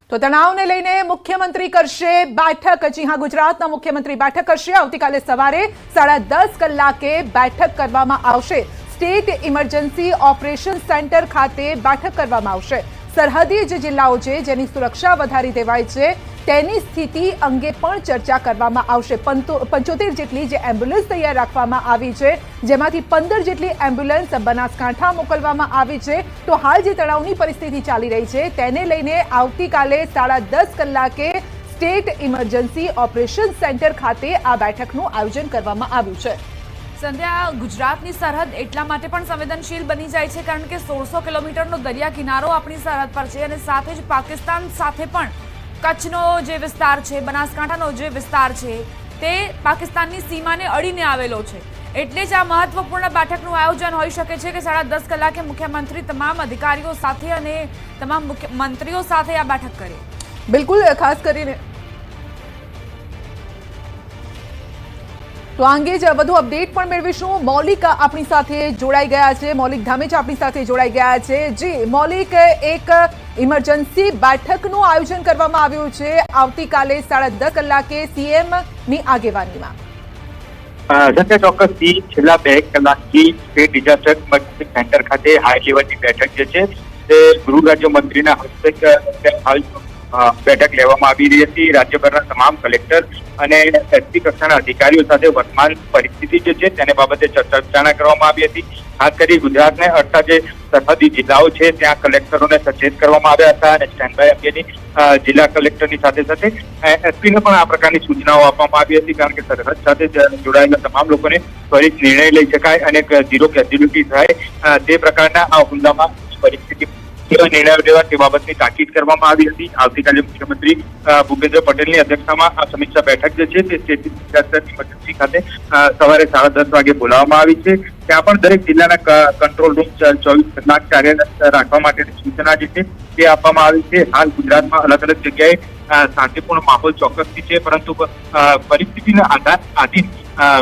તો તણાવને લઈને મુખ્યમંત્રી કરશે બેઠક। જી હા, ગુજરાતના મુખ્યમંત્રી બેઠક કરશે। આવતીકાલે સવારે 10:30 કલાકે બેઠક કરવામાં આવશે। સ્ટેટ ઇમરજન્સી ઓપરેશન સેન્ટર ખાતે બેઠક કરવામાં આવશે। સરહદી જે જિલ્લાઓ છે જેની સુરક્ષા વધારી દેવાઈ છે તેની સ્થિતિ અંગે પણ ચર્ચા કરવામાં આવશે। 75 જેટલી જે એમ્બ્યુલન્સ તૈયાર રાખવામાં આવી છે, જેમાંથી 15 જેટલી એમ્બ્યુલન્સ બનાસકાંઠા મોકલવામાં આવી છે। તો હાલ જે તણાવની પરિસ્થિતિ ચાલી રહી છે તેને લઈને આવતીકાલે 10:30 કલાકે સ્ટેટ ઇમરજન્સી ઓપરેશન સેન્ટર ખાતે આ બેઠકનું આયોજન કરવામાં આવ્યું છે। સંધ્યા, ગુજરાતની સરહદ એટલા માટે પણ સંવેદનશીલ બની જાય છે કારણ કે 1600 કિલોમીટરનો દરિયા કિનારો આપણી સરહદ પર છે અને સાથે જ પાકિસ્તાન સાથે પણ કચ્છનો જે વિસ્તાર છે, બનાસકાંઠાનો જે વિસ્તાર છે તે પાકિસ્તાનની સીમાને અડીને આવેલો છે। એટલે જ આ મહત્વપૂર્ણ બેઠકનું આયોજન હોઈ શકે છે કે 10:30 કલાકે મુખ્યમંત્રી તમામ અધિકારીઓ સાથે અને તમામ મંત્રીઓ સાથે આ બેઠક કરે। બિલકુલ, ખાસ કરીને તો આ અંગે જ વધુ અપડેટ પણ મેળવીશું। મૌલિક આપણી સાથે જોડાઈ ગયા છે, મૌલિક ધામેચા આપણી સાથે જોડાઈ ગયા છે। જી મૌલિક, એક ઇમરજન્સી બેઠકનું આયોજન કરવામાં આવ્યું છે આવતીકાલે 10:30 કલાકે સીએમ ની આગેવાનીમાં। ચોક્કસથી છેલ્લા 2 કલાકથી સ્ટેટ ડિઝાસ્ટર ઇમરજન્સી સેન્ટર ખાતે હાઈ લેવલની બેઠક જે છે તે ગૃહ રાજ્યમંત્રીના હસ્તે હાલ બેઠક લેવામાં આવી રહી હતી। રાજ્યભરના તમામ કલેક્ટર અને એસપી કક્ષાના અધિકારીઓ સાથે વર્તમાન પરિસ્થિતિ જે છે તેને બાબતે ચર્ચા વિચારણા કરવામાં આવી હતી। ખાસ કરી ગુજરાતને અડતા જે સરહદી જિલ્લાઓ છે ત્યાં કલેક્ટરોને સચેત કરવામાં આવ્યા હતા અને સ્ટેન્ડ બાય અંગેની જિલ્લા કલેક્ટરની સાથે સાથે એસપીને પણ આ પ્રકારની સૂચનાઓ આપવામાં આવી હતી કારણ કે સરહદ સાથે જોડાયેલા તમામ લોકોને ત્વરિત નિર્ણય લઈ શકાય અને ઝીરો કેઝ્યુલિટી થાય તે પ્રકારના આ હુમલામાં પરિસ્થિતિ નિર્ણયો લેવા તે બાબતની તાકીદ કરવામાં આવી હતી। આવતીકાલે મુખ્યમંત્રી ભૂપેન્દ્ર પટેલની અધ્યક્ષતામાં આ સમીક્ષા બેઠક જે છે તે સ્ટેટ ડિઝાસ્ટર ઇમરજન્સી ખાતે સવારે 10:30 વાગે બોલાવવામાં આવી છે। ત્યાં પણ દરેક જિલ્લાના કંટ્રોલ રૂમ 24 કલાક કાર્યરત રાખવા માટેની સૂચના જે છે તે આપવામાં આવી છે। હાલ ગુજરાતમાં અલગ અલગ જગ્યાએ શાંતિપૂર્ણ માહોલ ચોક્કસથી છે, પરંતુ પરિસ્થિતિના આધીન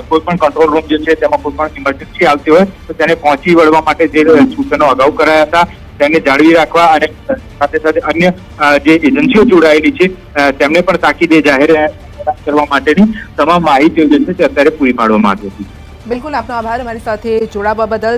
કોઈ પણ કંટ્રોલ રૂમ જે છે તેમાં કોઈ પણ ઇમરજન્સી આવતી હોય તો તેને પહોંચી વળવા માટે જે સૂચનો અગાઉ કરાયા હતા તેને જાળવી રાખવા અને સાથે સાથે અન્ય જે એજન્સીઓ જોડાયેલી છે તેમને પણ તાકીદે જાહેર કરવા માટેની તમામ માહિતીઓ જે છે તે અત્યારે પૂરી પાડવામાં આવી હતી। બિલકુલ, આપનો આભાર અમારી સાથે જોડાવા બદલ।